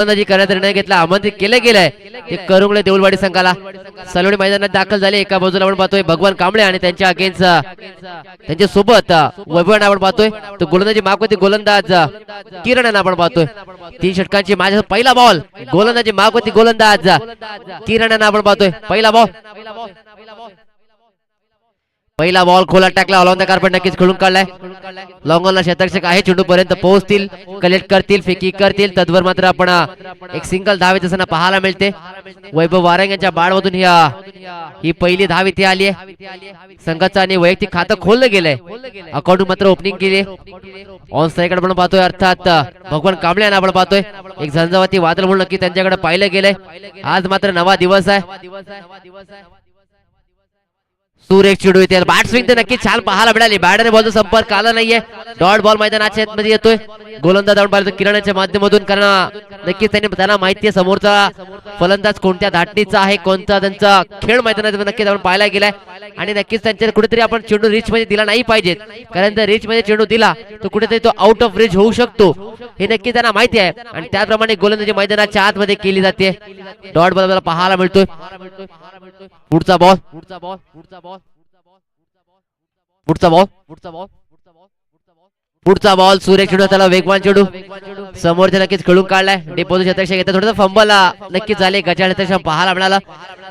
करण्याचा निर्णय घेतला, आमंत्रित केलं गेलंय ते करुंगले देऊळवाडी संघाला. सलोणी मैदानात दाखल झाले. एका बाजूला आपण पाहतोय भगवान कांबळे आणि त्यांच्या अगेन्स्ट त्यांच्या सोबत वैभव आपण पाहतोय. तो गोलंदाजी मागवती गोलंदाज किरण आपण पाहतोय. 3 षटकांची माझ्या पहिला बॉल गोलंदाजी मागवती गोलंदाज किरण आपण पाहतोय. पहिला बॉल खोला टाकला. ऑलॉन द कार्पेट नक्कीच खेळून काढलाय. लॉंगॉनला शतरक्षक आहे. चेंडू पर्यंत पोहोचतील, कलेक्ट करतील, फेकी करतील. तद्वर मात्र आपण एक सिंगल धाव येत असताना पाहायला मिळते. वैभव वारंग यांच्या बाळमधून ही पहिली धाव इथे आली आहे. संघाचं आणि वैयक्तिक खातं खोललं गेलंय. अकाउंट मात्र ओपनिंग केली. ऑन स्ट्राईक आपण पाहतोय, अर्थात भगवान कांबळे यांना आपण पाहतोय. एक झंझावाती वादळ म्हणून नक्की त्यांच्याकडे पाहिलं गेलंय. आज मात्र नवा दिवस आहे. सुरेख चेंडू येते. बॅट स्विंग तर नक्की छान पाहायला मिळाली. बॅटने बॉलचा संपर्क आला नाहीये. डॉट बॉल मैदानाच्या मध्ये येतोय. गोलंदाज आपण पाहिलं किरणाच्या माध्यमातून, कारण नक्कीच त्यांना माहिती आहे समोरचा फलंदाज कोणत्या धाटणीचा आहे, कोणता त्यांचा खेळ मैदानात नक्कीच आपण पाहायला गेलाय. आणि नक्कीच त्यांच्या कुठेतरी आपण चेंडू रिच मध्ये दिला नाही पाहिजेत, कारण जर रिच मध्ये चेंडू दिला तर कुठेतरी तो आउट ऑफ रिच होऊ शकतो, हे नक्की त्यांना माहिती आहे. आणि त्याप्रमाणे गोलंदाजी मैदानाच्या आतमध्ये केली जाते. डॉट बॉल पाहायला मिळतोय. पुढचा बॉल सुरेख चेंडू, त्याला वेगवान चेंडू समोरच्या नक्कीच खेळून काढलाय. डिपोजिट शतक घेतात. थोडंसं फंबल नक्कीच झाले. गजाळ पाहायला मिळाला.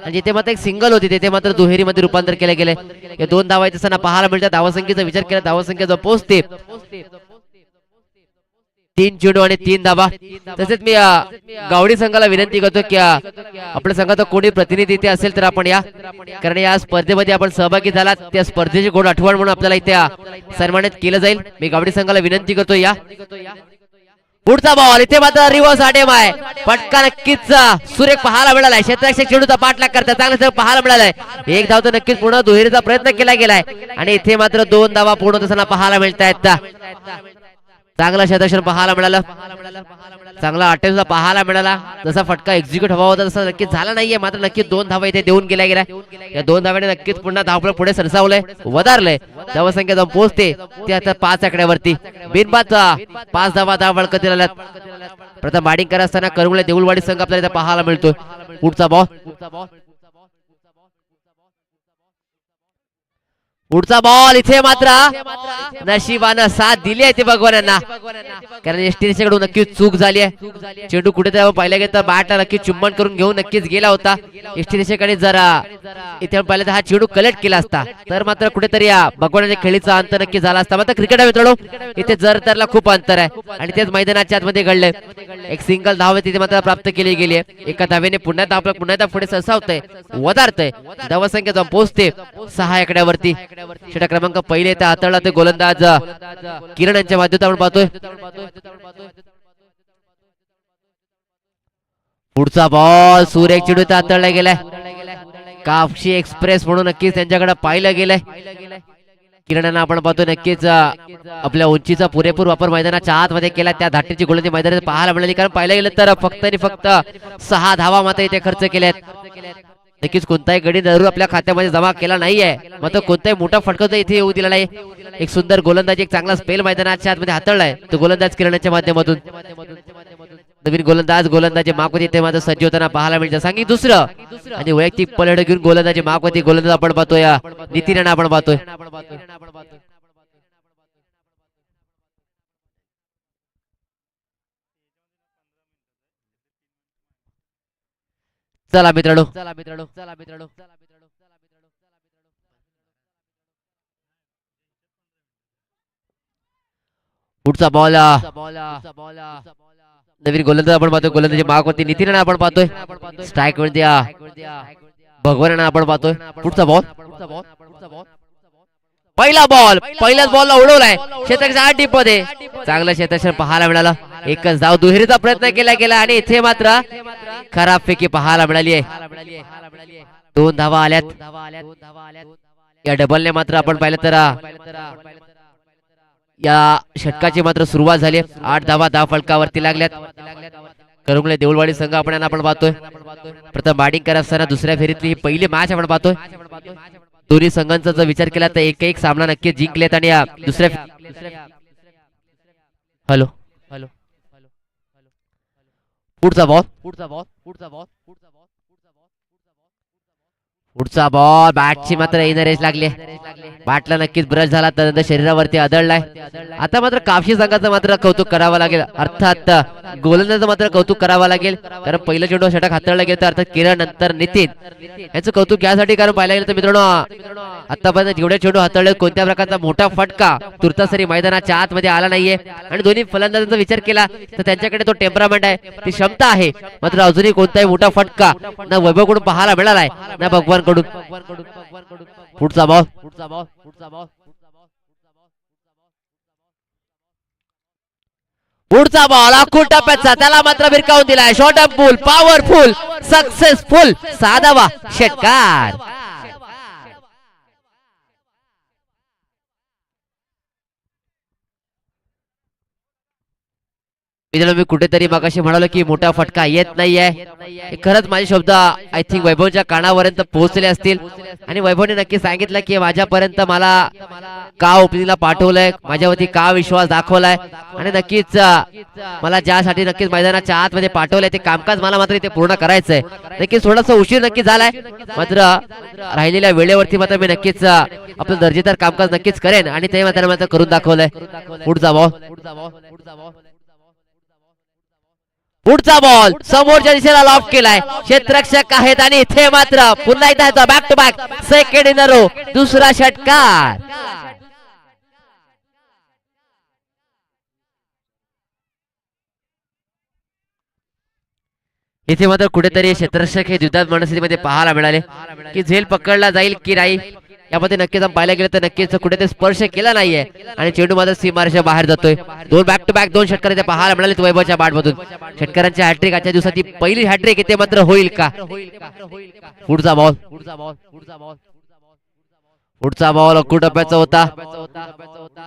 आणि जिथे मात्र एक सिंगल होती तिथे मात्र दुहेरीमध्ये रूपांतर केले गेले. या 2 धावा येत असताना पाहायला मिळतात. धावसंख्येचा विचार केला, धावसंख्या जो पोहोचते 3 चेंडू आणि 3 धावा. तसेच मी गावडी संघाला विनंती करतो की आपल्या संघाचा कोणी प्रतिनिधी इथे असेल तर आपण या, कारण या स्पर्धेमध्ये आपण सहभागी झालात त्या स्पर्धेची गोड आठवण म्हणून आपल्याला इथे सन्मानित केलं जाईल. मी गावडी संघाला विनंती करतो या. पुढचा बॉल इथे मात्र रिव्हर्स अटेम आहे. फटका नक्कीच सुरेख पाहायला मिळालाय. क्षेत्ररक्षक चेंडूचा पाठलाग करतात, चांगलं पाहायला मिळालाय. एक धाव तर नक्कीच पूर्ण दुहेरीचा प्रयत्न केला गेलाय. आणि इथे मात्र 2 धावा पूर्ण होताना पाहायला मिळत आहेत. चांगला क्षेत्ररक्षण पाहायला मिळालं. चांगला अटेम्प्ट पाहायला मिळाला. जसा फटका एक्झिक्यूट हवा होता तसा नक्कीच झाला नाहीये. मात्र नक्कीच 2 धावा इथे देऊन गेल्या. या 2 धाव्याने नक्कीच पुन्हा धावपळ पुढे सरसावलंय, वधारलंय. धावसंख्या जाऊन पोहोचते ते आता 5 आकड्यावरती. बिनबाद 5 धावा धावफलकातील आल्यात. प्रथम बॅटिंग करत असताना करुंगले देऊळवाडी संघ आपल्याला इथे पाहायला मिळतोय. पुढचा बॉल इथे मात्र नशिबानं साथ दिली आहे ते भगवानांना, कारण एसटी कडून नक्कीच चूक झाली आहे. चेंडू कुठे पाहिला गेला बॅटला नक्कीच चुंबन करून घेऊन नक्कीच गेला होता. एसटी कडे जरा इथे पाहिलं तर हा चेंडू कलेक्ट केला असता तर मात्र कुठेतरी या भगवानाच्या खेळीचा अंतर नक्की झाला असता. मात्र क्रिकेट मित्रांनो इथे जरतरला खूप अंतर आहे आणि तेच मैदानाच्या आतमध्ये घडलंय. एक सिंगल धाव तिथे मात्र प्राप्त केली गेली आहे. एका धावेने पुन्हा एकदा पुढे सरसावतंय, वधारतंय. धावसंख्या जाऊन पोहोचते 6 आकड्यावरती. षटक क्रमांक पहिले ते हाताळला ते गोलंदाज किरण यांच्या माध्यमातून आपण पाहतोय. पुढचा बॉल सुरेख चेंडू हाताळला गेलाय. कापशी एक्सप्रेस म्हणून नक्कीच त्यांच्याकडे पाहिलं गेलंय. किरणांना आपण पाहतोय नक्कीच आपल्या उंचीचा पुरेपूर वापर मैदानाच्या आतमध्ये केला. त्या धाटीची गोलंदाजी मैदानात पाहायला मिळाली, कारण पाहिलं गेलं तर फक्त आणि फक्त 6 धावा मात्र इथे खर्च केल्यात. नक्कीच कोणताही गडी जरूर आपल्या खात्यामध्ये जमा केला नाहीये, मात्र कोणताही मोठा फटका इथे येऊ दिला नाही. एक सुंदर गोलंदाजी, एक चांगला स्पेल मैदानाच्या आतमध्ये हाताळलाय तो गोलंदाज किरणाच्या माध्यमातून. नवीन गोलंदाजी मागवती ते मात्र सज्ज होताना पाहायला मिळतं. सांगी दुसरं आणि वैयक्तिक पलट घेऊन गोलंदाजी मागवती गोलंदाज आपण पाहतोय नितीन राणा आपण पाहतोय. चला मित्रांनो पुढचा बॉल नवीन गोलंदाज आपण पाहतोय. गोलंदाजी मागवती नितीन राणा आपण पाहतोय. स्ट्राईक मध्ये भगवान आपण पाहतोय. पुढचा बॉल पहिल्याच बॉलला उडवलाय क्षेत्ररक्षक 8 डीप मध्ये. चांगलं क्षेत्ररक्षण पाहायला मिळालं. एकच धाव दुहेरीचा प्रयत्न केला गेला आणि इथे मात्र खराब फेकी पाहायला मिळाली आहे. 2 धावा आल्यात. या डबलने मात्र आपण पाहिलं तर या षटकाची मात्र सुरुवात झाली. 8 धावा फलकावरती लागल्यात. करुंगले देऊळवाडी संघ आपण पाहतोय. प्रथम बॅटिंग करत असताना दुसऱ्या फेरीतली ही पहिली मॅच आपण पाहतोय. दोन्ही संघांचा जर विचार केला तर एक सामना नक्की जिंकलेत आणि दुसऱ्या पुढचा बॉल पुढचा बॉल बॅटची मात्र येणं रेस लागली. बॅटला नक्कीच ब्रश झाला त्यानंतर शरीरावरती आदळलाय. आता मात्र कापशी संघाचं मात्र कौतुक करावं लागेल, अर्थात गोलंदाजाचं मात्र कौतुक करावं लागेल. कारण पहिलं चेंडू षटक हाताळला गेलं तर अर्थात किरण नंतर नितीन याचं कौतुक यासाठी कारण पाहायला गेलं तर मित्रांनो आतापर्यंत जेवढे चेंडू हाताळले कोणत्या प्रकारचा मोठा फटका तुर्तासरी मैदानाच्या आतमध्ये आला नाहीये. आणि दोन्ही फलंदाजांचा विचार केला तर त्यांच्याकडे तो टेम्परामेंट आहे, ती क्षमता आहे. मात्र अजूनही कोणताही मोठा फटका ना वैभवकडून पाहायला मिळालाय ना भगवान कडून. पुढचा बॉल पुढचा बॉल अखूट टप्प्याचा त्याला मात्र भिरकावून दिलाय. शॉर्ट अप फुल पॉवरफुल सक्सेसफुल साधावा षटकार. मी कुठेतरी मगाशी म्हणालो की मोठा फटका येत नाहीये. खरंच माझे शब्द आय थिंक वैभवच्या कानापर्यंत पोहोचले असतील आणि वैभवने नक्की सांगितलं की माझ्यापर्यंत मला का ओपनिंगला पाठवलंय, माझ्यावरती का विश्वास दाखवलाय आणि नक्कीच मला ज्यासाठी नक्कीच मैदानाच्या आतमध्ये पाठवलंय ते कामकाज मला मात्र इथे पूर्ण करायचंय. नक्कीच थोडासा उशीर नक्की झालाय, मात्र राहिलेल्या वेळेवरती मात्र मी नक्कीच आपलं दर्जेदार कामकाज नक्कीच करेन आणि ते मात्र करून दाखवलंय. पुढचा बॉल पुढचा बॉल समोरच्या दिशेला लॉक केलाय. क्षेत्ररक्षक आहेत आणि इथे मात्र पुन्हा एकदा back to back second in a row दुसरा षटकार. इथे मात्र कुठेतरी क्षेत्ररक्षक हे द्विधात मनस्थितीमध्ये पाहायला मिळाले की झेल पकडला जाईल की नाही यामध्ये नक्कीच आपण पाहायला गेलं तर नक्कीच कुठे स्पर्श केला नाहीये आणि चेंडू मात्र सीमारेषेच्या बाहेर जातोय. दोन बॅक टू बॅक दोन षटकार इथे पाहायला मिळाले वैभवच्या बॅटमधून. षटकारांची हॅट्रिक आजच्या दिवसात ही पहिली हॅट्रिक इथे मात्र होईल का. पुढचा बॉल अखूट टप्प्याचा होता.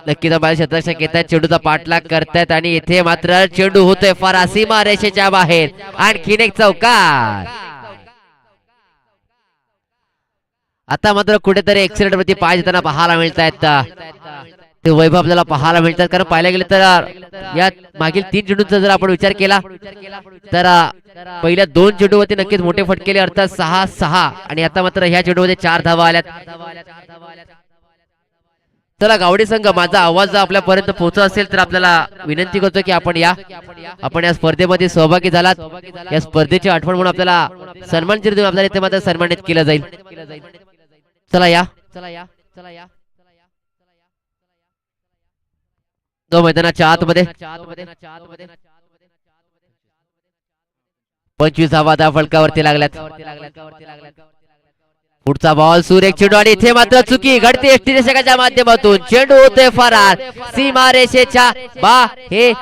नक्कीच माझ्या क्षेत्ररक्षक येत आहेत, चेंडूचा पाठलाग करतायत आणि इथे मात्र चेंडू होतोय फार सीमारेषेच्या बाहेर. आणखीन एक चौकार. आता मात्र कुठेतरी एक्सिडेंट वरती पाय देताना पाहायला मिळत आहेत ते वैभव आपल्याला पाहायला मिळतात. कारण पाहायला गेलं तर या मागील 3 चेंडूंचा जर आपण विचार केला तर पहिल्या 2 चेंडूवरती नक्कीच मोठे फटकेले अर्थात 6-6 आणि आता मात्र ह्या चेंडूमध्ये 4 धावा आल्यात. चला गावडी संघ माझा आवाज जर आपल्यापर्यंत पोहोचत असेल तर आपल्याला विनंती करतो की आपण या स्पर्धेमध्ये सहभागी झालात. या स्पर्धेची आठवण म्हणून आपल्याला सन्मान चिन्ह देऊन आपल्याला इथे मात्र सन्मानित केलं जाईल. चला या तो मैदानाच्या आतमध्ये 25 धावा फलकावरती लागल्यात. पुढचा बॉल सुरेख चेंडू आणि इथे मात्र चुकी घडते यष्टीरक्षकाच्या माध्यमातून. चेंडू होतोय फरार सीमारेषेच्या बाहेर.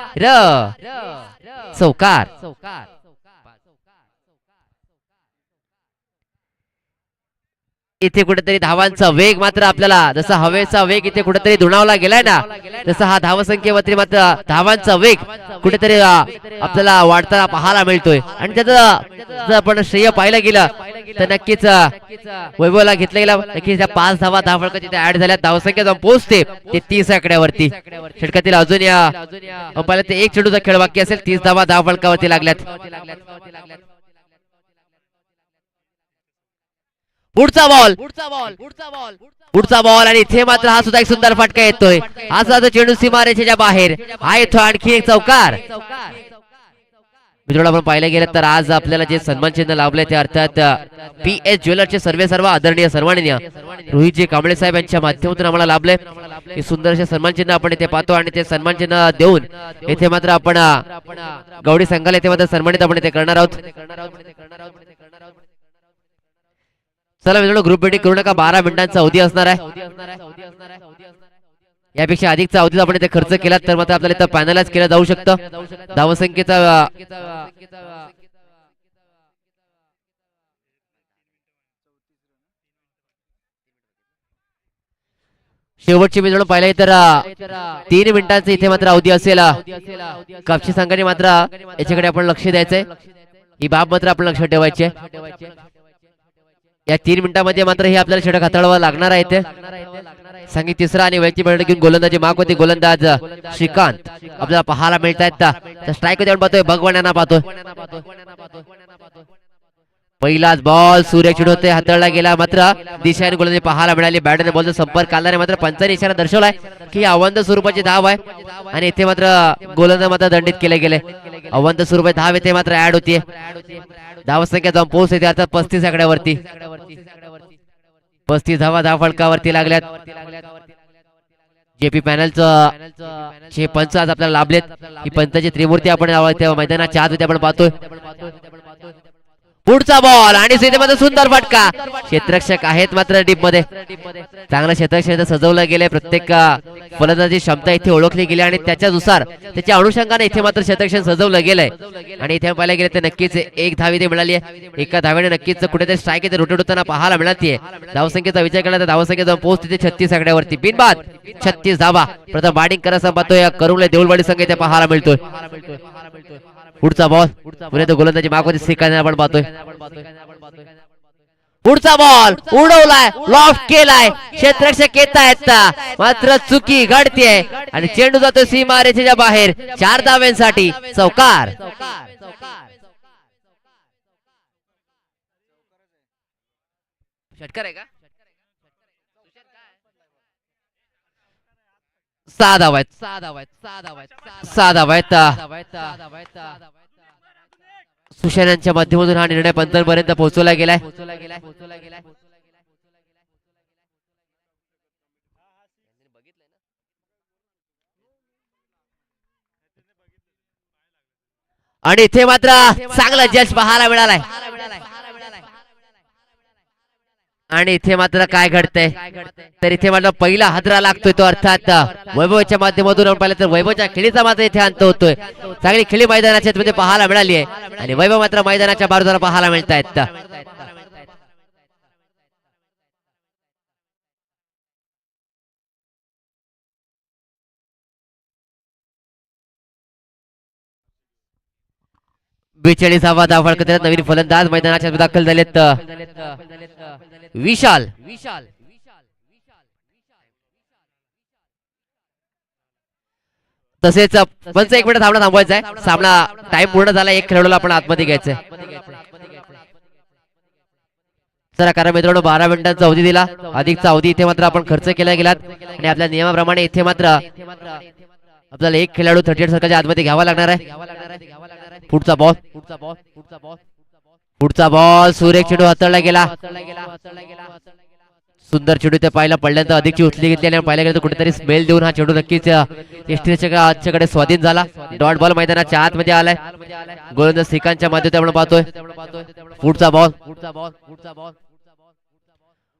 चौकार. इथे कुठेतरी धावांचा वेग मात्र आपल्याला जसा हवेचा वेग इथे कुठेतरी दुणावला गेलाय ना तसा हा धावसंख्येवरती मात्र धावांचा वेग कुठेतरी आपल्याला वाढताना पाहायला मिळतोय. आणि त्याचं जर आपण श्रेय पाहिलं गेलं तर नक्कीच वैभवला घेतलं गेलं. नक्कीच त्या 5 धावा धावफलकात तिथे ऍड झाल्या. धावसंख्या जाऊन पोहोचते ते 30 आकड्यावरती. षटकातील अजून या पाहिलं ते 1 चेंडूचा खेळ बाकी असेल. 30 धावा धावफलकावरती लागल्यात. पुढचा बॉल आणि इथे मात्र हा सुद्धा एक सुंदर फटका येतोय. हा सुद्धा चेंडू सीमारेषेच्या बाहेर. हा येतोय आणखी एक चौकार. मित्रांनो आपण पाहिलं गेलं तर आज आपल्याला जे सन्मान चिन्ह लाभले ते अर्थात PS ज्वेलर्सचे सर्व आदरणीय सन्माननीय रोहितजी कांबळे साहेब यांच्या माध्यमातून आम्हाला लाभले. हे सुंदरसे सन्मान चिन्ह आपण इथे पाहतो आणि ते सन्मान चिन्ह देऊन इथे मात्र आपण गवडी संघाला इथे मात्र सन्मानित आपण इथे करणार आहोत. चला मित्रांनो ग्रुप मीटिंग करू नका. 12 मिनिटांचा अवधी असणार आहे. यापेक्षा अधिकचा अवधी आपण इथे खर्च केला तर मात्र आपल्याला इथं पॅनलाइज केलं जाऊ शकतं. धावसंख्येचा शेवटची मित्रांनो पाहिलं तर 3 मिनिटांचं इथे मात्र अवधी असेल. कापशी संघाने मात्र याच्याकडे आपण लक्ष द्यायचंय. ही बाब मात्र आपण लक्षात ठेवायची. या 3 मिनिटांमध्ये मात्र हे आपल्याला षटक हाताळावं लागणार आहे. संगीत तिसरा आणि वैयक्तिक बळी घेऊन गोलंदाजी मागवते गोलंदाज श्रीकांत आपल्याला पाहायला मिळतायत. स्ट्राईक मध्ये आपण पाहतोय भगवान यांना पाहतोय. पहिलाच बॉल सूर्य चिडवते हाताळला गेला मात्र दिशाने गोलंदाजी पाहायला मिळाली. बॅटने बॉलचा संपर्क आला नाही मात्र पंचाने इशारा दर्शवलाय की अवंत स्वरूपाची धाव आहे आणि इथे मात्र गोलंदाज मात्र दंडित केले गेले. अवंत स्वरूपाची धाव येथे मात्र ऍड होतीये. धावसंख्या जाऊन पोहोचते आता 35 आकड्यावरती. 35 धावा धाव फलकावरती लागल्यात. जेपी पॅनलचं जे पंच आज आपल्याला लाभलेत ही पंचाची त्रिमूर्ती आपण मैदानाच्या आत होती आपण पाहतोय. पुढचा बॉल आणि मध्ये सुंदर फटका. क्षेत्ररक्षक आहेत मात्र डीप मध्ये चांगलं क्षेत्ररक्षक सजवलं गेले. प्रत्येक फलंदाजी क्षमता इथे ओळखली गेली आणि त्याच्यानुसार त्याच्या अनुषंगाने इथे मात्र क्षेत्ररक्षण सजवलं गेलंय. आणि इथे पाहायला गेले तर नक्कीच एक धाव इथे मिळाली आहे. एका धावेने नक्कीच कुठेतरी स्ट्राईक इथे रोटेट होताना पाहायला मिळालीये. धावसंख्येचा विचार केला तर धावसंख्या जाऊन पोहोचते 36 आकड्यावरती. बिनबाद 36 धावा. प्रथम बॅटिंग करायचा पाहतोय करुले देऊळवाडी संघ इथे पाहायला मिळतोय. पुढचा बॉल पुढे तो गोलंदाजी मागवते श्रीकांत आपण पाहतोय. पुढचा बॉल उडवलाय लॉफ्ट केलाय. क्षेत्ररक्षक येत आहेत मात्र चुकी घडतीये आणि चेंडू जातो सीमारेषेच्या बाहेर. 4 धाव्यांसाठी चौकार. षटकार आहे का? 6 धावा आहेत. 6 धावा आहेत. सुशांत यांच्या माध्यमातून हा निर्णय पंचांपर्यंत पोहोचवला गेलाय. आणि इथे मात्र चांगला जज पाहायला मिळालाय. आणि इथे मात्र काय घडतंय तर इथे मात्र पहिला हादरा लागतोय तो अर्थात वैभवच्या माध्यमातून आपण पाहिलं तर वैभवच्या खेळीचा मात्र इथे अंत होतोय. चांगली खेळी मैदानाच्या मध्ये पाहायला मिळाली आहे आणि वैभव मात्र मैदानाच्या बाजूला पाहायला मिळतायत. बेचाळीसावा धाव फलकात नवीन फलंदाज मैदानाच्या दाखल झालेत विशाल. तसेच पंच 1 मिनिट थांबवायचा आहे. सामना टाइम पूर्ण झाला. एक खेळाडूला आपण आतमध्ये घ्यायचंय. चला कारण मित्रांनो 12 मिनिटांचा अवधी दिला. अधिकचा अवधी इथे मात्र आपण खर्च केला गेलात आणि आपल्या नियमाप्रमाणे इथे मात्र आपल्याला एक खेळाडू 38 षटकाच्या आतमध्ये घ्यावा लागणार आहे. पुढचा बॉल सूर्य चेंडू हाताळला गेला. सुंदर चेंडू ते पाहायला पडल्यानंतर अधिकची उचली घेतली आणि पाहायला गेलं तर कुठेतरी स्मेल देऊन हा चेंडू नक्कीच आजच्याकडे स्वाधीन झाला. डॉट बॉल मैदानाच्या आतमध्ये आलाय. गोलंदाज श्रीकांतच्या माध्यमातून आपण पाहतोय.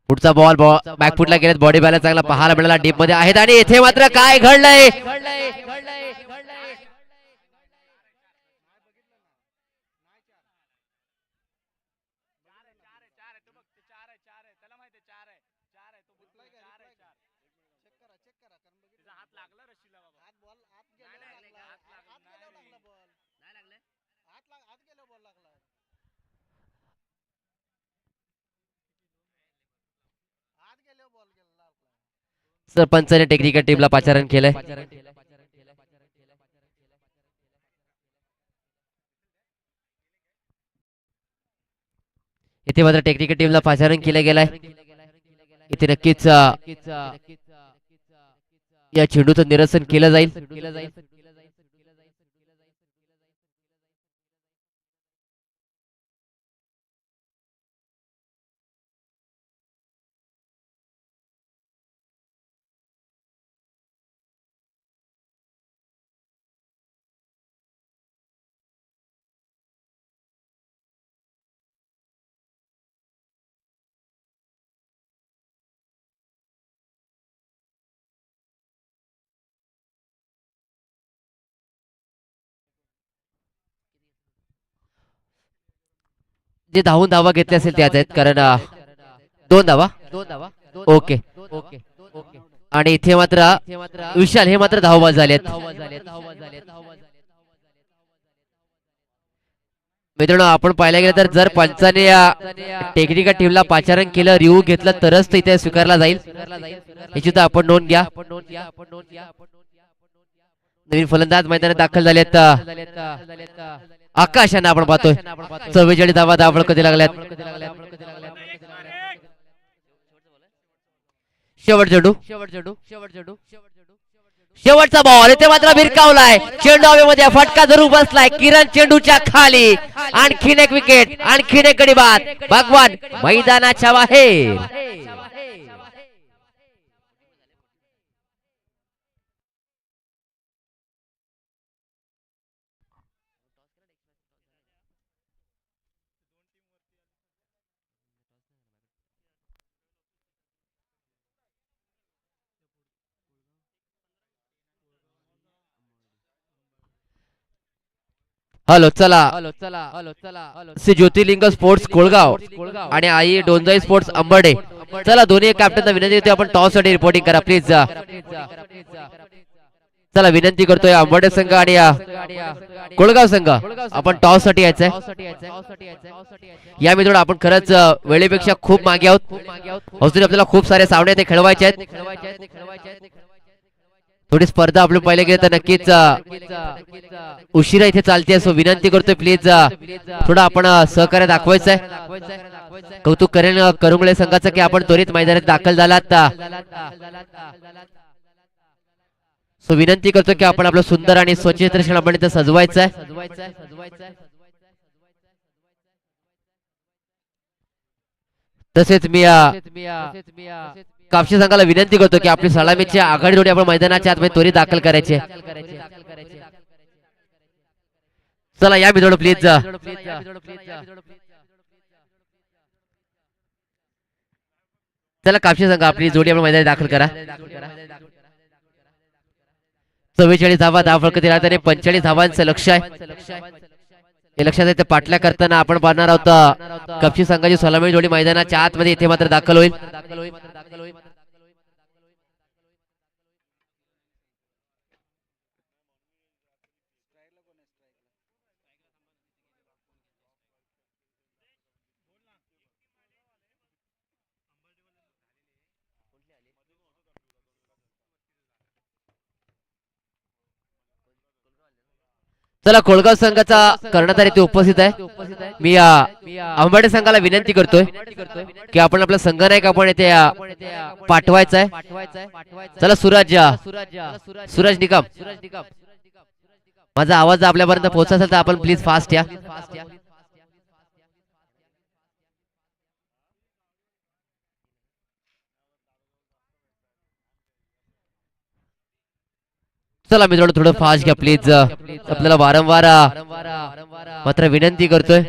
पुढचा बॉल बॅकफुटला गेलेत. बॉडी बॅलन्स चांगला पाहायला मिळाला. डीप मध्ये आहेत आणि इथे मात्र काय घडलंय सरपंचाने टेक्निकल टीमला पाचारण केलंय. इथे मात्र टेक्निकल टीमला पाचारण केलं गेलंय. इथे नक्कीच या चेंडूचं निरसन केलं जाईल. जे धावा घेतले असेल त्याच आहेत कारण 2 धावा. ओके आणि इथे मात्र विशाल हे मात्र धावबाद झालेत. मित्रांनो आपण पाहायला गेलं तर जर पंचाने या टेक्निकल टीमला पाचारण केलं, रिव्ह्यू घेतलं तरच तो इथे स्वीकारला जाईल, याची तर आपण नोंद घ्या. नवीन फलंदाज मैदानात दाखल झालेत आकाश यांना आपण पाहतोय. 44 धावा धाव कधी लागल्यात. शेवटचा बॉल इथे मात्र भिरकावलाय. चेंडू हवेमध्ये फटका जरूर बसलाय. किरण चेंडूच्या खाली. आणखीन एक विकेट, आणखीन एक गडी बाद. भगवान मैदानाच्या बाहेर. हॅलो चला श्री ज्योतिर्लिंग स्पोर्ट्स कोळगाव आणि आई डोंजाई स्पोर्ट्स अंबर्डे, चला दोन्ही कॅप्टनला विनंती करतोय आपण टॉस साठी रिपोर्टिंग करा प्लीज. चला विनंती करतोय अंबर्डे संघ आणि कोळगाव संघ आपण टॉस साठी यायचंय. या मित्रांनो आपण खरंच वेळेपेक्षा खूप मागे आहोत. अजून आपल्याला खूप सारे सामने ते खेळवायचे आहेत. थोडी स्पर्धा आपण पाहिले गेले तर नक्कीच उशिरा इथे चालते. सो विनंती करतोय प्लीज थोडं आपण सहकार्य दाखवायचंय. कौतुक करेन करुंगळे संघाचं की आपण त्वरित मैदानात दाखल झालात. सो विनंती करतो की आपण आपलं सुंदर आणि स्वच्छ दर्शन आपण इथे सजवायचंय. तसेच मी कापशी संघाला विनंती करतो की आपली सलामीची आघाडी जोडी आपण मैदानाच्या आतमध्ये त्वरित दाखल करायचे. चला या मित्रांनो प्लीज. चला कापशी संघ आपली जोडी आपण मैदानात दाखल करा. 44 धावा धाव फलक दिला तर 45 धावांचं लक्ष आहे. हे लक्षात येते पाटल्या करताना आपण पाहणार आहोत कापशी संघाची सलामी जोडी मैदानाच्या आतमध्ये इथे मात्र दाखल होईल. चला कोळगाव संघाचा कर्णधार इथे उपस्थित आहे. मी अंबाडे संघाला विनंती करतोय की आपण आपला संघ नाही का आपण इथे पाठवायचा आहे. चला सूरज निकम, माझा आवाज आपल्यापर्यंत पोहोचला असेल तर आपण प्लीज फास्ट या. चला मित्रांनो थोडं फास्ट घ्या प्लीज. आपल्याला वारंवार मात्र विनंती करतोय.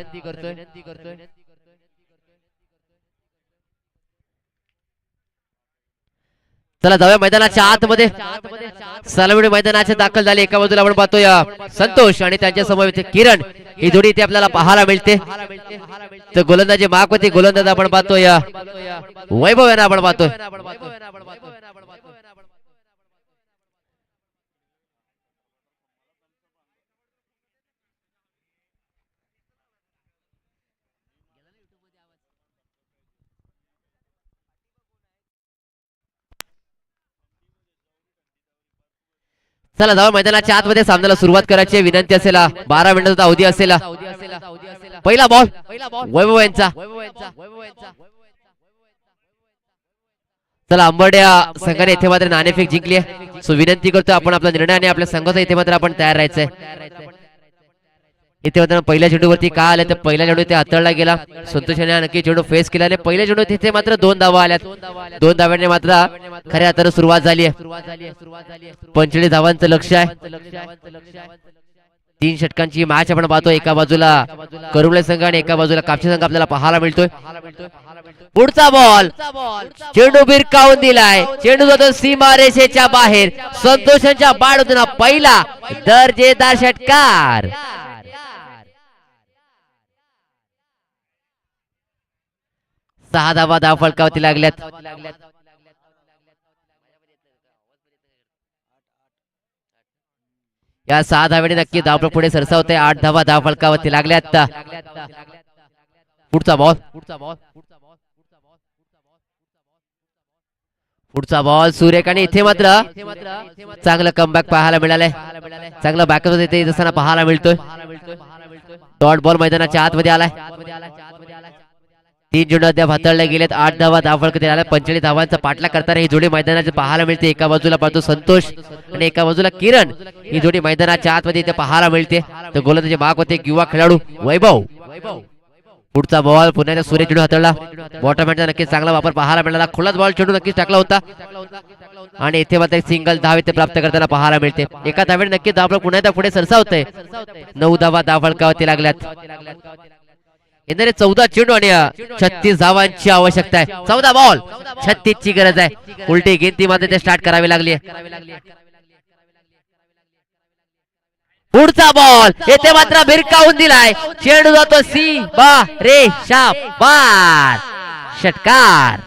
चला जाऊया मैदानाच्या आतमध्ये. सलामी मैदानाच्या दाखल झाले. एका बाजूला आपण पाहतोय संतोष आणि त्यांच्या समोर किरण, ही जोडी इथे आपल्याला पाहायला मिळते. तर गोलंदाजी मागवती गोलंदाज आपण पाहतोय वैभव यांना आपण पाहतोय. चला जाऊ मैदानाच्या आतमध्ये सामन्याला सुरुवात करायची विनंती असेल. 12 मिनिटाचा अवधी असेल. पहिला बॉल वैभव यांचा. चला अंबर्ड्या संघाने इथे मात्र नाणेफेक जिंकली आहे. सो विनंती करतो आपण आपला निर्णय आणि आपल्या संघाचा इथे मात्र आपण तयार राहायचंय. इथे मात्र पहिल्या चेंडूवरती काय आलं तर पहिल्या चेंडू ते हाताळला गेला. संतोषाने नक्की चेंडू फेस केला आणि पहिल्या चेंडू तिथे मात्र 2 धावा आल्यात. 2 धाव्यांनी मात्र खऱ्या अर्थानं सुरुवात झाली आहे. 45 धावांचं लक्ष आहे. 3 षटकांची मॅच आपण पाहतो. एका बाजूला करुळे संघ आणि एका बाजूला कापशी संघ आपल्याला पाहायला मिळतोय. पुढचा बॉल चेंडू भिरकावून दिलाय. चेंडू जातो सीमारेषेच्या बाहेर. संतोषांच्या बाळूतून पहिला दर्जेदार षटकार. 6 धावा धाव फलकावरती लागल्यात. या 6 धावेने नक्की धावपळ पुढे सरसावते. 8 धावा धाव फलकावरती लागल्यात. पुढचा बॉल सुरेख आणि इथे मात्र चांगलं कमबॅक पाहायला मिळालंय. चांगलं बॅकअप इथे असताना पाहायला मिळतोय. डॉट बॉल मैदानाच्या आतमध्ये आलाय. 3 चेंडू अद्याप हाताळले गेलेत. 8 धावा धावफलक आल्या. 45 धावांचा पाठलाग करताना ही जोडी मैदानात पाहायला मिळते. एका बाजूला पाहतो संतोष आणि एका बाजूला किरण. ही जोडी मैदानाच्या आतमध्ये इथे पाहायला मिळते. तर गोलंदाजी माग होते युवा खेळाडू वैभव. पुढचा बॉल पुन्हा सूर्य चेंडू हाताळला. बॉटम हँडचा नक्कीच चांगला वापर पाहायला मिळाला. खुलाच बॉल चेंडू नक्कीच टाकला होता आणि इथे मात्र सिंगल धाव इथे प्राप्त करताना पाहायला मिळते. एका धावेने नक्कीच धावफलक पुन्हा एकदा पुढे सरसावतंय. 9 धावा धावफलकावरती लागल्यात. येणारे 14 चेंडू आणि 36 धावांची आवश्यकता आहे. 14 बॉल 36 ची गरज आहे. उलटी गिनती मध्ये ते स्टार्ट करावी लागली. पुढचा बॉल येथे मात्र भिरकावून दिलाय. चेंडू जातो सी बा रे शाबार षटकार.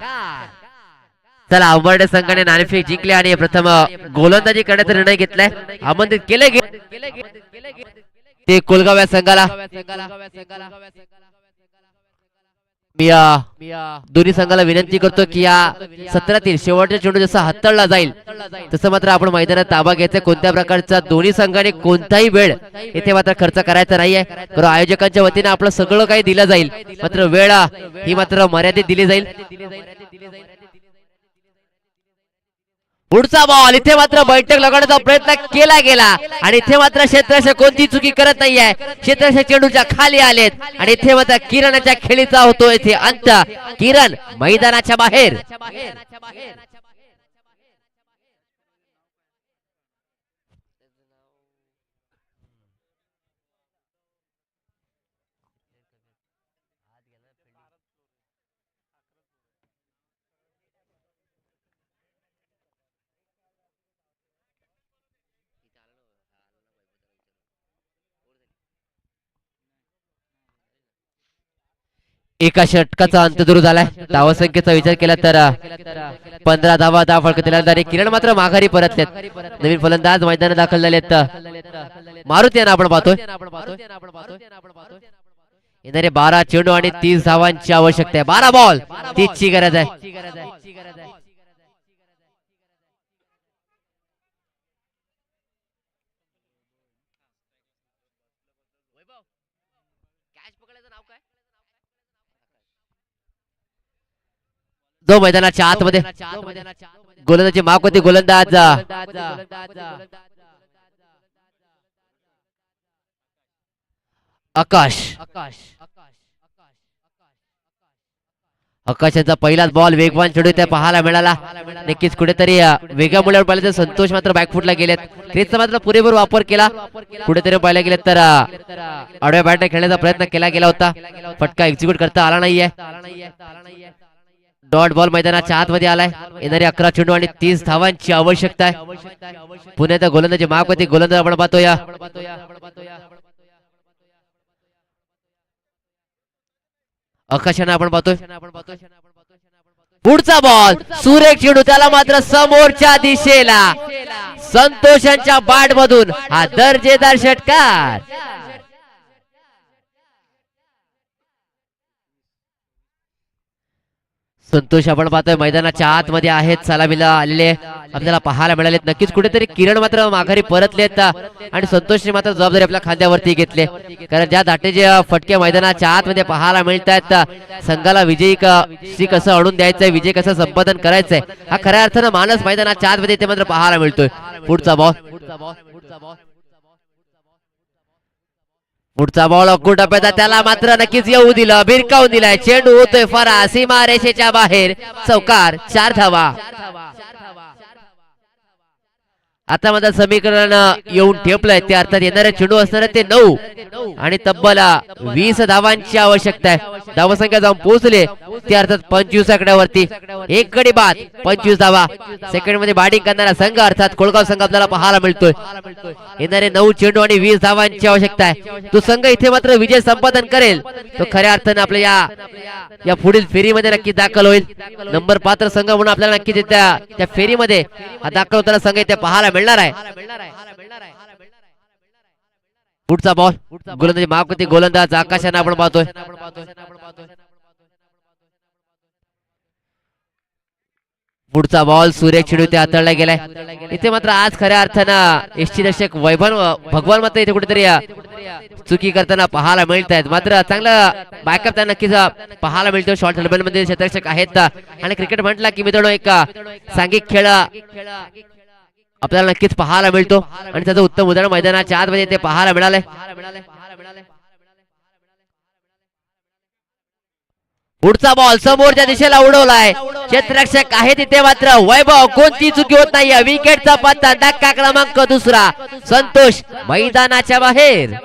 चला अमरडे संघाने नाणेफेक जिंकले आणि प्रथम गोलंदाजी करण्याचा निर्णय घेतलाय. आमंत्रित केले ते कोलगाव या संघाला. मी दोन्ही संघाला विनंती करतो की या सत्रातील शेवटचा चेंडू जसा हाताळला जाईल तसं मात्र आपण मैदानात ताबा घ्यायचा. कोणत्या प्रकारचा दोन्ही संघाने कोणताही वेळ इथे मात्र खर्च करायचा नाहीये. बरोबर आयोजकांच्या वतीने आपलं सगळं काही दिलं जाईल. मात्र वेळ ही मात्र मर्यादित दिली जाईल. पुढचा बॉल इथे मात्र बैठक लगावण्याचा प्रयत्न केला गेला आणि इथे मात्र क्षेत्ररक्षक कोणती चुकी करत नाहीये. क्षेत्ररक्षक चेंडूच्या खाली आलेत आणि इथे मात्र किरणाच्या खेळीचा होतो इथे अंत. किरण मैदानाच्या बाहेर. एका षटकाचा अंत दूर झालाय. धावसंख्येचा विचार केला तर 15 धावा धाव फलक दिला. किरण मात्र माघारी परतलेत. नवीन फलंदाज मैदानात दाखल झालेत. मारुती यांना आपण पाहतोय. येणारे 12 चेंडू आणि 30 धावांची आवश्यकता आहे. 12 बॉल 30 ची गरज आहे. जो मैदानाच्या आतमध्ये गोलंदाजी माग होती. गोलंदाज आकाशाचा पहिलाच बॉल वेगवान चेंडू त्या पाहायला मिळाला. नक्कीच कुठेतरी वेगामुळे पाहिलं तर संतोष मात्र बॅकफुटला गेलेत. क्रीजचा मात्र पुरेपूर वापर केला. कुठेतरी पाहायला गेले तर आडव्या बॅटने खेळण्याचा प्रयत्न केला गेला होता. फटका एक्झिक्यूट करता आला नाहीये. डॉट बॉल मैदानाच्या आतमध्ये आलाय. येणारे 11 चेंडू आणि 30 धावांची आवश्यकता आहे. पुण्याचा गोलंदाजी माग होती. गोलंदाज आपण पाहतोय आकाशाने आपण पाहतोय. पुढचा बॉल सुरेख चेंडू त्याला मात्र समोरच्या दिशेला. संतोषांच्या बॅट मधून हा दर्जेदार षटकार. संतोष आपण पाहतोय मैदानाच्या आतमध्ये आहेत. सलामीला आलेले आपल्याला पाहायला मिळालेत. नक्कीच कुठेतरी किरण मात्र माघारी परतलेत आणि संतोषने मात्र जबाबदारी आपल्या खांद्यावरती घेतली. कारण ज्या धाटेचे फटके मैदानाच्या आतमध्ये पाहायला मिळत आहेत संघाला विजयी कसं आणून द्यायचंय, विजय कसं संपादन करायचंय हा खऱ्या अर्थानं मानस मैदानाच्या आतमध्ये ते मात्र पाहायला मिळतोय. पुढचा बॉल अकुट टप्प्याचा त्याला मात्र नक्कीच येऊ दिलं. भिरकावून दिलाय. चेंडू होतोय फरा सीमा रेषेच्या बाहेर. चौकार. 4 धावा. आता माझं समीकरण येऊन ठेपलंय ते अर्थात येणारे चेंडू असणार ते 9 आणि तब्बल 20 धावांची आवश्यकता आहे. धावसंख्या जाऊन पोहोचले ते अर्थात 25 आकड्यावरती. एक गडी बाद 25 धावा. सेकंड मध्ये बॅटिंग करणारा संघ अर्थात कोळगाव संघ आपल्याला पाहायला मिळतोय. येणारे 9 चेंडू आणि 20 धावांची आवश्यकता आहे. तो संघ इथे मात्र विजय संपादन करेल तो खऱ्या अर्थाने आपल्या या पुढील फेरीमध्ये नक्की दाखल होईल. नंबर पात्र संघ म्हणून आपल्याला नक्कीच त्या फेरीमध्ये दाखल होताना संघ इथे पाहायला मिळणार आहे. पुढचा बॉल गोलंदाजी माफ करते गोलंदाज आकाशाने आपण पाहतोय. पुढचा बॉल सूर्य चेंडू इथे हाताळला गेलाय. इथे मात्र आज खऱ्या अर्थानं यष्टीरक्षक वैभव भगवान मात्र इथे कुठेतरी चुकी करताना पाहायला मिळत आहेत. मात्र चांगलं बॅकअप त्यांना नक्कीच पाहायला मिळतो. शॉर्ट हॅन्डबॉल मध्ये क्षेत्ररक्षक आहेत. आणि क्रिकेट म्हटला की मित्रांनो एक सांघिक खेळ आपल्याला नक्कीच पाहायला मिळतो आणि त्याचं उत्तम उदाहरण मैदानाच्या आतमध्ये ते पाहायला मिळाले. पुढचा बॉल समोरच्या दिशेला उडवलाय. क्षेत्ररक्षक आहे तिथे मात्र वैभव कोणती चुकी होत नाही. विकेटचा पत्ता धक्का क्रमांक दुसरा. संतोष मैदानाच्या बाहेर.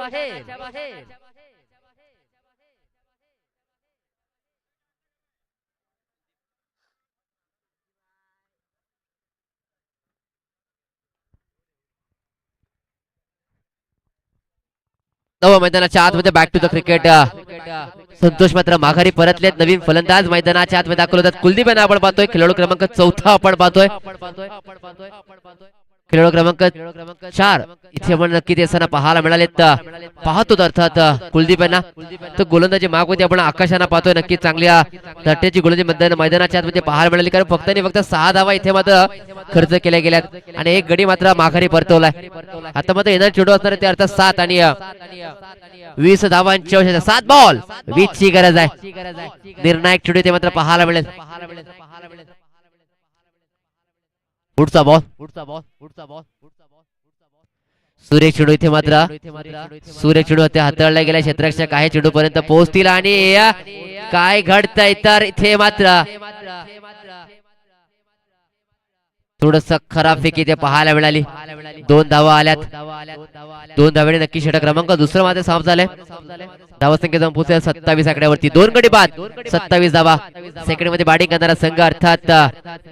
मैदानाच्या आतमध्ये back to the cricket. Santosh मात्र माघारी परतलेत. नवीन फलंदाज मैदानाच्या आतमध्ये दाखल होतात. कुलदीप यांना आपण पाहतोय. खेळाडू क्रमांक 4 आपण पाहतोय. खेळाडू क्रमांक 4 इथे आपण नक्की ते असताना पाहायला मिळालेत. पाहतो अर्थात कुलदीप यांना. तर गोलंदाजी मागवते आपण आकाशाना पाहतोय. नक्की चांगल्या तट्ट्याची गोलंदाजी मैदानाच्या आतमध्ये पाहायला मिळाली. कारण फक्त 6 धावा इथे मात्र खर्च केल्या गेल्यात आणि एक गडी मात्र माघारी परतवलाय. आता मात्र येणार चेंडू असणार ते अर्थात 7 आणि 20 धावांची आवश्यकता. 7 बॉल 20 ची गरज आहे. निर्णायक चेंडू ते मात्र पाहायला मिळेल. पुढचा बॉल सूर्य चेंडू इथे मात्र सूर्य चेंडू हाताळला गेला. क्षेत्ररक्षक आहे चेंडू पर्यंत पोहोचतील आणि काय घडतंय तर इथे मात्र थोडस खराब फेक इथे पाहायला मिळाली. 2 धावा आल्यात. 2 धावेने नक्की षटक क्रमांक दुसरं मात्र साफ झालंय. धावा संख्या जाऊन पोहोचल्या 27 आकड्यावरती. 2 गडी बाद 27 धावा. सेकंड मध्ये बॅटिंग करणारा संघ अर्थात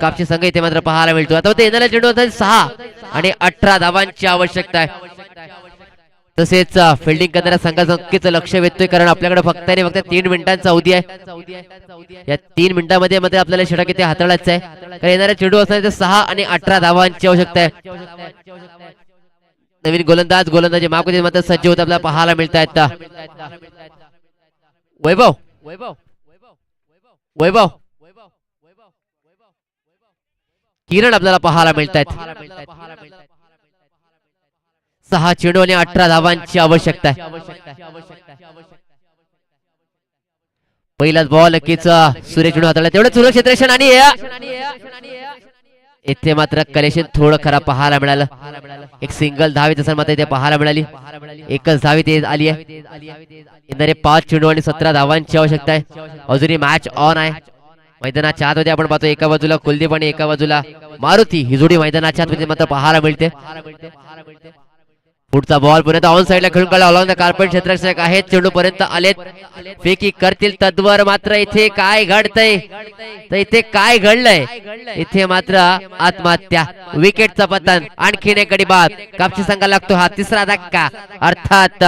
कापशी संघ इथे मात्र पाहायला मिळतो. आता येणारा चेंडू 6 आणि 18 धावांची आवश्यकता आहे. तसेच फिल्डिंग करणाऱ्या संघाचं नक्कीच लक्ष वेधतोय कारण आपल्याकडे फक्त 3 मिनिटांचा अवधी आहे. या 3 मिनिटांमध्ये मध्ये आपल्याला षटक इथे हाताळायचं आहे. कारण येणारा चेंडू असणार 6 आणि 18 धावांची आवश्यकता आहे. नवीन गोलंदाजी मागवते मात्र सज्ज होत आपल्याला पाहायला मिळत आहेत. वैभव किरण आपल्याला पाहायला मिळत आहेत. 6 चेंडू आणि 18 धावांची आवश्यकता आहे. पहिलाच बॉल नक्कीच सूर्य चेंडू हाताळला. तेवढं सुरक्षित क्षेत्ररक्षण आणि इथे मात्र कलेक्शन थोडं खराब पाहायला मिळालं. एक सिंगल धावी तसं मात्र इथे पाहायला मिळाली. एकच धावी ते आली आहे. येणारे 5 चेंडू आणि 17 धावांची आवश्यकता आहे. अजूनही मॅच ऑन आहे. मैदानाच्या आतमध्ये आपण पाहतो एका बाजूला कुलदीप आणि एका बाजूला मारुती ही जोडी मैदानाच्या आतमध्ये मात्र पाहायला मिळते. पुढचा बॉल पर्यंत ऑन साइडला खेळून काढला. ऑल कार्पेट क्षेत्ररक्षक आहेत चेंडू पर्यंत आलेत. फेकी करतील तद्वर मात्र इथे काय घडतंय तर इथे काय घडलंय. इथे मात्र आत्महत्या. विकेटचा पतन. आणखीन एक गडी बाद. कापशी संघाला लागतो हा तिसरा धक्का. अर्थात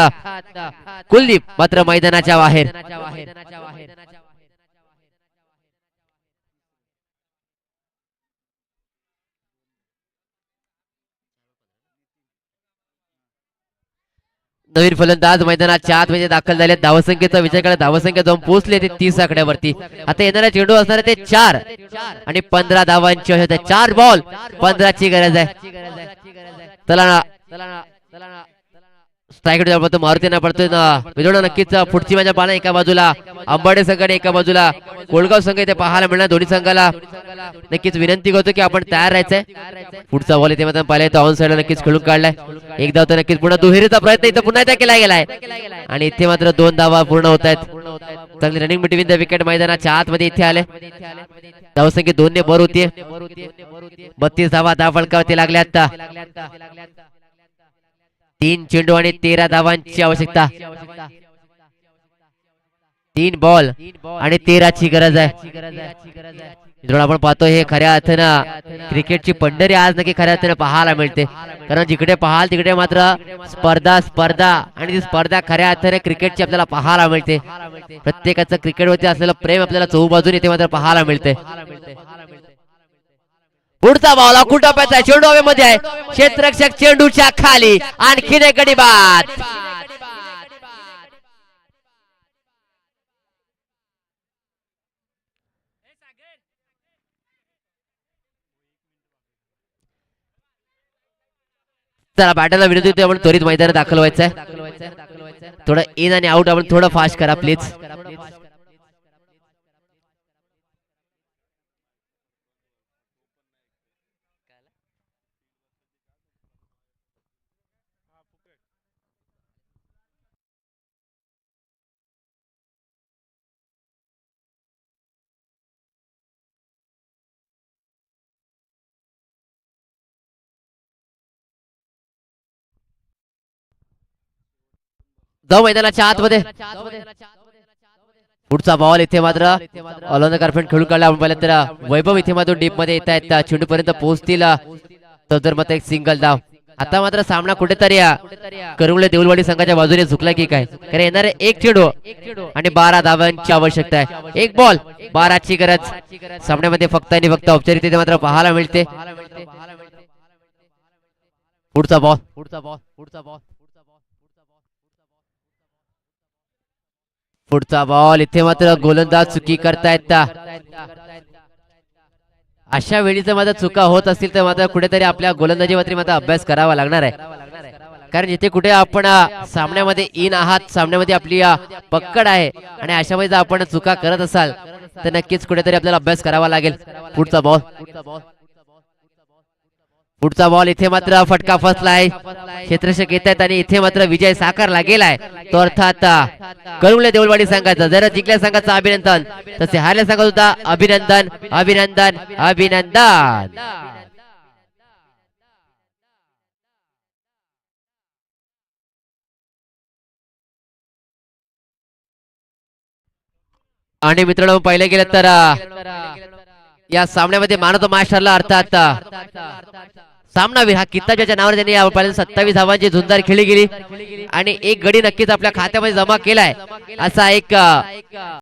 कुलदीप मात्र मैदानाच्या बाहेर. नवीन फलंदाज मैदानाच्या आत म्हणजे दाखल झाले. धावसंख्येचा विचार केला धावसंख्या जाऊन पोहोचले ते 30 आकड्यावरती. आता येणारा चेंडू असणार ते 4 आणि 15 धावांची आवश्यकता. 4 बॉल 15 ची गरज आहे. चला स्ट्राईक मारुतीना पडतोय ना मित्रांनो. नक्कीच पुढची माझ्या पाना एका बाजूला अंबाडे संघ आणि एका बाजूला कोळगाव संघ इथे पाहायला मिळणार. दोन्ही संघाला नक्कीच विनंती करतो की आपण तयार राहायचंय. पुढचा बॉल इथे मात्र पाहिलाय ऑन साइडला नक्कीच खेळून काढलाय. एक धाव तर नक्कीच पुन्हा दुहेरीचा प्रयत्न इथे पुन्हा एकदा केला गेलाय आणि इथे मात्र 2 धावा पूर्ण होत आहेत. चांगली रनिंग बिटवीन द विकेट मैदानाच्या आतमध्ये इथे आले. धावसंख्या 2 ने भर होतीये. 32 धावा फलकावरती लागल्या. आता 3 चेंडू आणि 13 धावांची आवश्यकता. 3 बॉल आणि 13 ची गरज आहे. मित्रांनो आपण पाहतो हे खऱ्या अर्थानं क्रिकेटची पंढरी आज नक्की खऱ्या अर्थानं पाहायला मिळते. कारण जिकडे पाहाल तिकडे मात्र स्पर्धा आणि ती स्पर्धा खऱ्या अर्थाने क्रिकेटची आपल्याला पाहायला मिळते. प्रत्येकाचं क्रिकेटवरती असलेलं प्रेम आपल्याला चहूबाजूने इथे मात्र पाहायला मिळते. पुढचा बॉल कुठं चेंडू हवेमध्ये आहे. क्षेत्ररक्षक चेंडूच्या खाली. आणखीन एक गडी बाद. चला बॅटरला विनंती होती आपण त्वरित मैदानात दाखल व्हायचंय. थोडं इन आणि आउट आपण थोडं फास्ट करा प्लीज. जाऊ मैदानाच्या आतमध्ये. पुढचा बॉल इथे मात्र ऑलॉन कारपेंट खेळून काढला आपण पाहिलं तर वैभव इथे मात्र डीप मध्ये येत आहेत, चेंडू पर्यंत पोहोचतील. तर मग एक सिंगल धाव. आता मात्र सामना कुठेतरी करुंगले देऊलवाडी संघाच्या बाजूने झुकला की काय, कारण येणारे एक चेंडू आणि 12 धावांची आवश्यकता आहे. एक बॉल 12ची गरज सामन्यामध्ये फक्त आणि फक्त औपचारिकते मात्र पाहायला मिळते. पुढचा बॉल पुढचा बॉल इथे मात्र गोलंदाज चुकी करतायत. अशा वेळी जर मात्र चुका होत असतील तर मात्र कुठेतरी आपल्या गोलंदाजीवरती मात्र अभ्यास करावा लागणार आहे, कारण जिथे कुठे आपण सामन्यामध्ये इन आहात, सामन्यामध्ये आपली पक्कड आहे आणि अशा वेळी जर आपण चुका करत असाल तर नक्कीच कुठेतरी आपल्याला अभ्यास करावा लागेल. पुढचा बॉल इथे मात्र फटका फसलाय. क्षेत्ररक्षक येत आहेत आणि इथे मात्र विजय साकारला गेलाय. तो अर्थात करुंगले देऊलवाडी संघाचा. जर जिंकल्या संघाचं अभिनंदन, तसे हारल्या संघाचं सुद्धा अभिनंदन अभिनंदन अभिनंदन. आणि मित्रांनो पाहिलं गेलं तर या सामन्यामध्ये मॅन ऑफ द मॅच ठरला. अर्थात सामनावीर हा किताबाच्या नावाने त्यांनी यापर्यंत 27 धावांची झुंजार खेळली गेली आणि एक गडी नक्कीच आपल्या खात्यामध्ये जमा केलाय. असा एक